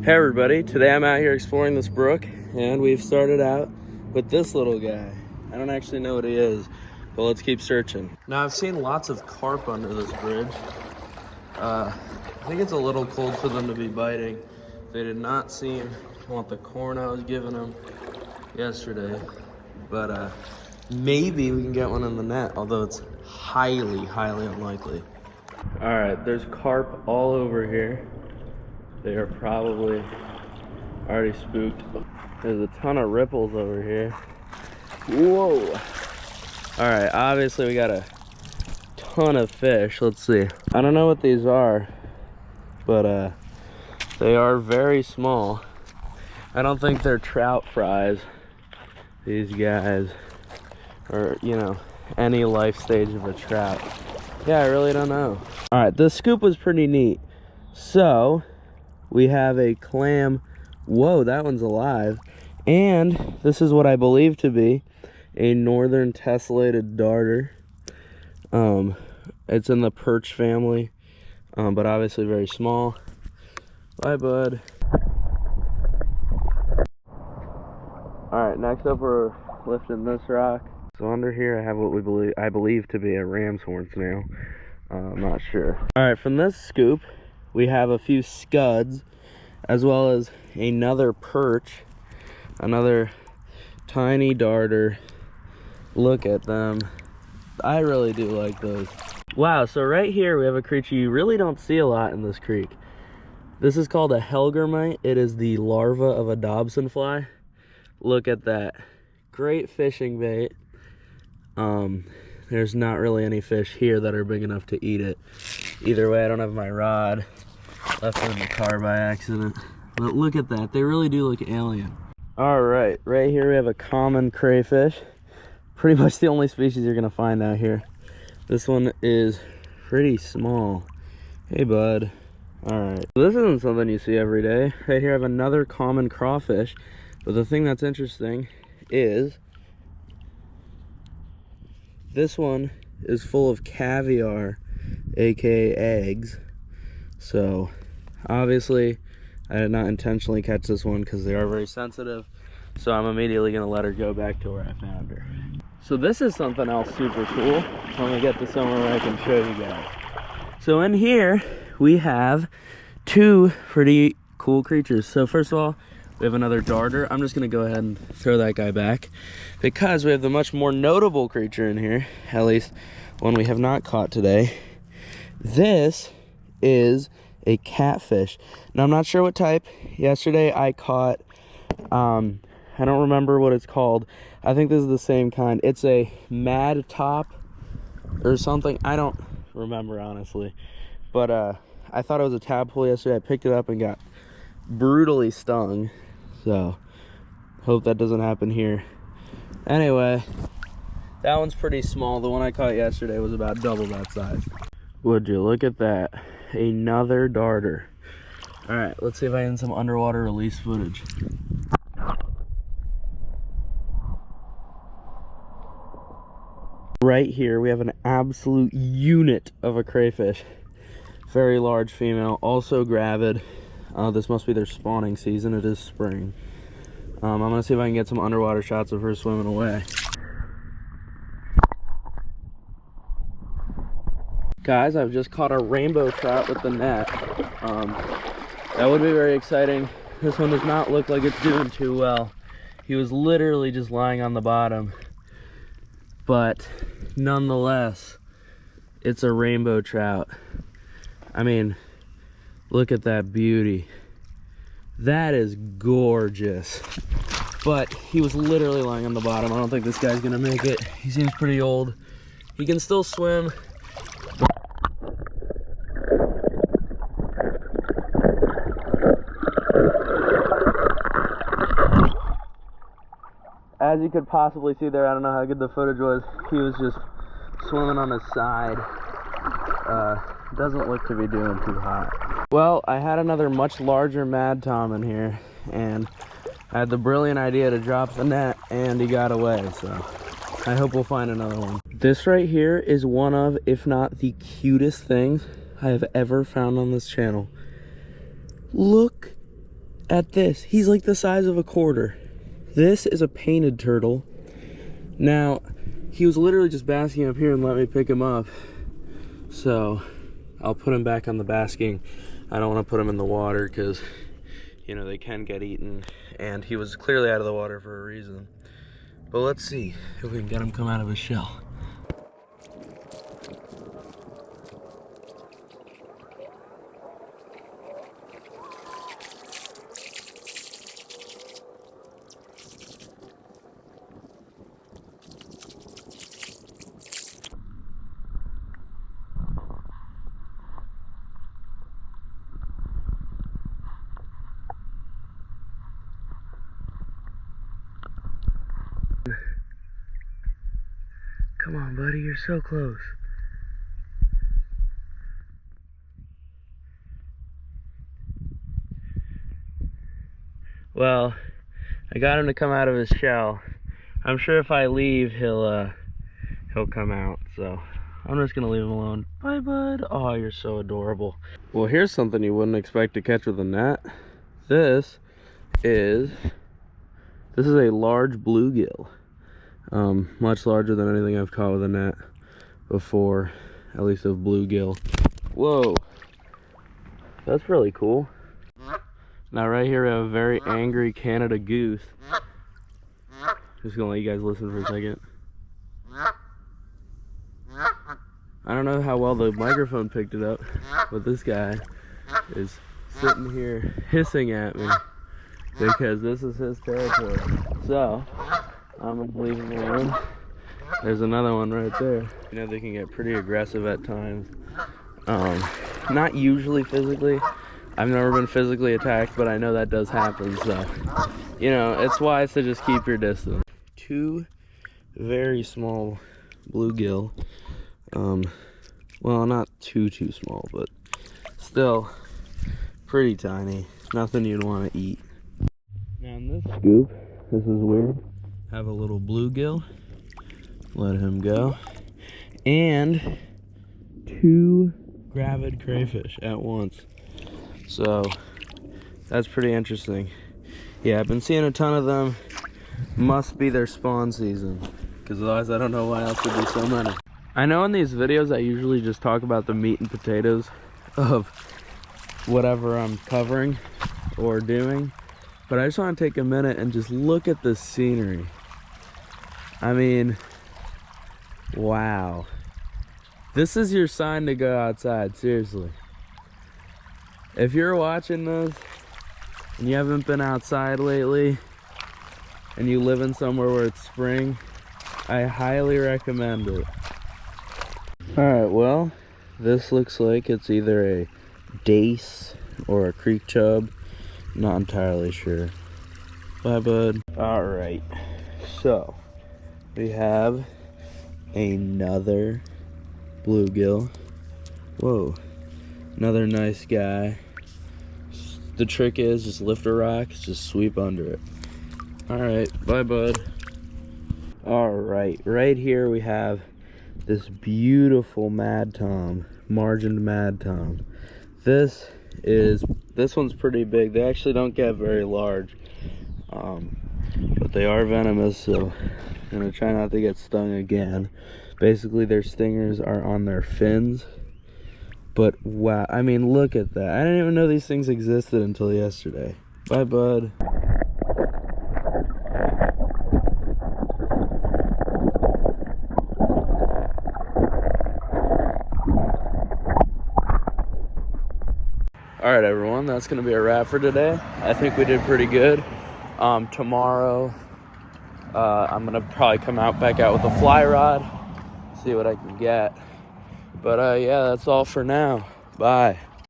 Hey everybody, today I'm out here exploring this brook and we've started out with this little guy. I don't actually know what he is, but let's keep searching. Now I've seen lots of carp under this bridge. I think it's a little cold for them to be biting. They did not seem to want the corn I was giving them yesterday, but maybe we can get one in the net, although it's highly unlikely. All right, there's carp all over here. They are probably already spooked. There's a ton of ripples over here. Whoa. All right, obviously we got a ton of fish. Let's see. I don't know what these are, but they are very small. I don't think they're trout fries, these guys, or, you know, any life stage of a trout. Yeah, I really don't know. All right, this scoop was pretty neat. So, we have a clam. Whoa, that one's alive. And this is what I believe to be a northern tessellated darter. It's in the perch family, but obviously very small. Bye, bud. All right, next up we're lifting this rock. So under here I have what I believe to be a ram's horn snail. I'm not sure. All right, from this scoop, we have a few scuds, as well as another perch, another tiny darter. Look at them. I really do like those. Wow, so right here we have a creature you really don't see a lot in this creek. This is called a helgermite. It is the larva of a Dobson fly. Look at that. Great fishing bait. There's not really any fish here that are big enough to eat it. Either way, I don't have my rod. Left it in the car by accident. But look at that. They really do look alien. All right, right here we have a common crayfish. Pretty much the only species you're gonna find out here. This one is pretty small. Hey, bud. All right, so this isn't something you see every day. Right here I have another common crawfish. But the thing that's interesting is this one is full of caviar, aka eggs. So obviously I did not intentionally catch this one because they are very sensitive. So I'm immediately gonna let her go back to where I found her. So this is something else super cool. When we get to somewhere where I can show you guys. So in here we have two pretty cool creatures. So first of all, we have another darter. I'm just gonna go ahead and throw that guy back because we have the much more notable creature in here, at least one we have not caught today. This is a catfish. Now I'm not sure what type. Yesterday I caught, I don't remember what it's called. I think this is the same kind. It's a mad top or something. I don't remember honestly, but I thought it was a tadpole yesterday. I picked it up and got brutally stung. So hope that doesn't happen here. Anyway, that one's pretty small. The one I caught yesterday was about double that size. Would you look at that? Another darter. All right, let's see if I can get some underwater release footage. Right here we have an absolute unit of a crayfish. Very large female, also gravid. This must be their spawning season. It is spring. I'm gonna see if I can get some underwater shots of her swimming away. Guys, I've just caught a rainbow trout with the net. That would be very exciting. This one does not look like it's doing too well. He was literally just lying on the bottom. But nonetheless, it's a rainbow trout. I mean, look at that beauty. That is gorgeous. But he was literally lying on the bottom. I don't think this guy's gonna make it. He seems pretty old. He can still swim. As you could possibly see there, I don't know how good the footage was. He was just swimming on his side. Doesn't look to be doing too hot. Well, I had another much larger mad tom in here, and I had the brilliant idea to drop the net, and he got away, so I hope we'll find another one. This right here is one of, if not the cutest things I have ever found on this channel. Look at this. He's like the size of a quarter. This is a painted turtle. Now, he was literally just basking up here and let me pick him up. So, I'll put him back on the basking. I don't want to put him in the water because, you know, they can get eaten. And he was clearly out of the water for a reason. But let's see if we can get him come out of his shell. Come on, buddy, you're so close. Well, I got him to come out of his shell. I'm sure if I leave, he'll come out. So I'm just gonna leave him alone. Bye, bud. Oh, you're so adorable. Well, here's something you wouldn't expect to catch with a net. This is a large bluegill. Much larger than anything I've caught with a net before, at least of bluegill. Whoa, that's really cool. Now right here we have a very angry Canada goose. Just gonna let you guys listen for a second. I don't know how well the microphone picked it up, but this guy is sitting here hissing at me because this is his territory. So I'm gonna leave him alone. There's another one right there. You know, they can get pretty aggressive at times. Not usually physically. I've never been physically attacked, but I know that does happen. So, you know, it's wise to just keep your distance. Two very small bluegill. Well, not too small, but still pretty tiny. Nothing you'd want to eat. Now in this scoop, this is weird. Have a little bluegill, let him go, and two gravid crayfish at once. So that's pretty interesting. Yeah, I've been seeing a ton of them. Must be their spawn season, because otherwise I don't know why else there'd be so many. I know in these videos I usually just talk about the meat and potatoes of whatever I'm covering or doing, but I just want to take a minute and just look at the scenery. I mean, wow. This is your sign to go outside, seriously. If you're watching this and you haven't been outside lately and you live in somewhere where it's spring, I highly recommend it. Alright, well, this looks like it's either a dace or a creek chub. Not entirely sure. Bye, bud. Alright, so we have another bluegill. Whoa, another nice guy. The trick is just lift a rock, just sweep under it. Alright, bye, bud. Alright, right here we have this beautiful Mad Tom, margined Mad Tom. This one's pretty big. They actually don't get very large, but they are venomous, so I'm gonna try not to get stung again. Basically, their stingers are on their fins. But wow, I mean, look at that. I didn't even know these things existed until yesterday. Bye, bud. Alright everyone, that's going to be a wrap for today. I think we did pretty good. Tomorrow, I'm going to probably come back out with a fly rod, see what I can get. But yeah, that's all for now. Bye.